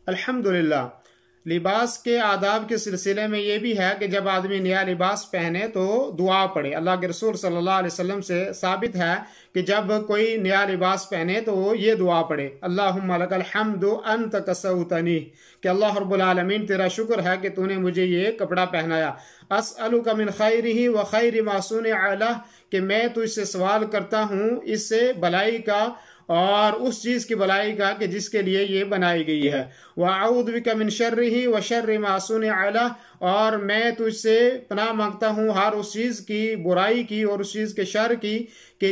الحمدللہ، لباس کے آداب کے سلسلے میں یہ بھی ہے کہ جب آدمی نیا لباس پہنے تو دعا پڑھے۔ اللہ کے رسول صلی اللہ علیہ وسلم سے ثابت ہے کہ جب کوئی نیا لباس پہنے تو وہ یہ دعا پڑھے، اللہم لک الحمد انت کسوتنی، کہ اللہ رب العالمین تیرا شکر ہے کہ تو نے مجھے یہ کپڑا پہنایا، اسألک من خیرہ و خیر ما صنع لہ، کہ میں تجھ سے سوال کرتا ہوں اس سے بلائی کا اور اس چیز کی بلائی کا کہ جس کے لیے یہ بنائی گئی ہے، وَأَعُوذُ بِكَ مِن شَرِّهِ وَشَرِّ مَا صُنِعَ لَهُ، اور میں تجھ سے پناہ مانگتا ہوں ہر اس چیز کی برائی کی اور اس چیز کے شر کی کہ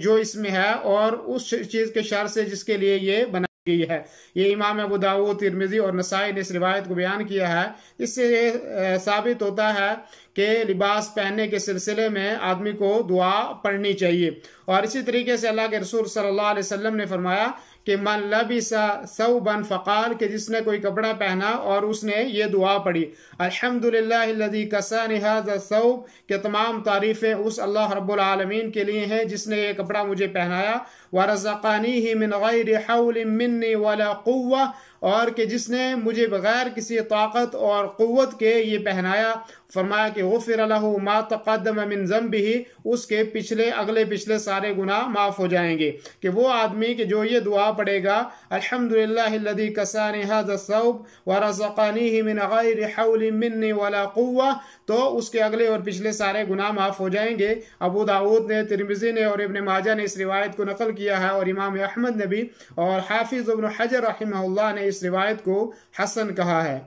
جو اس میں ہے، اور اس چیز کے شر سے جس کے لیے یہ بنائی گئی ہے۔ یہ امام ابو داؤد، ترمذی اور نسائی نے اس روایت کو بیان کیا ہے۔ اس سے یہ ثابت ہوتا ہے کہ لباس پہننے کے سلسلے میں آدمی کو دعا پڑھنی چاہیے۔ اور اسی طریقے سے اللہ کے رسول صلی اللہ علیہ وسلم نے فرمایا کہ من لبس ثوبا فقال، کہ جس نے کوئی کپڑا پہنا اور اس نے یہ دعا پڑھی، الحمدللہ الذی کسانی ھذا الثوب، کہ تمام تعریفیں اس اللہ رب العالمین کے لیے ہیں جس نے یہ کپڑا مجھے پہنایا، ورزقانیہ من غیر حول منی ولا قوہ، اور کہ جس نے مجھے بغیر کسی طاقت اور قوت کے یہ پہنایا، فرمایا کہ غفر لہ ما تقدم من ذنبہ، اس کے اگلے پچھلے سارے گناہ معاف ہو جائیں گے۔ کہ وہ آدمی کہ جو یہ دعا پڑھے گا، الحمدللہ الذی کسانی ھذا الثوب ورزقانیہ من غیر حول منی ولا قوہ، تو اس کے اگلے اور پچھلے سارے گناہ معاف ہو جائیں گے۔ ابو داؤد نے، ترمذی نے اور ابن ماجہ نے اس روایت کو نقل کیا ہے، اور امام احمد نے بھی، اور حافظ ابن حجر رحمہ اللہ نے اس روایت کو حسن کہا ہے۔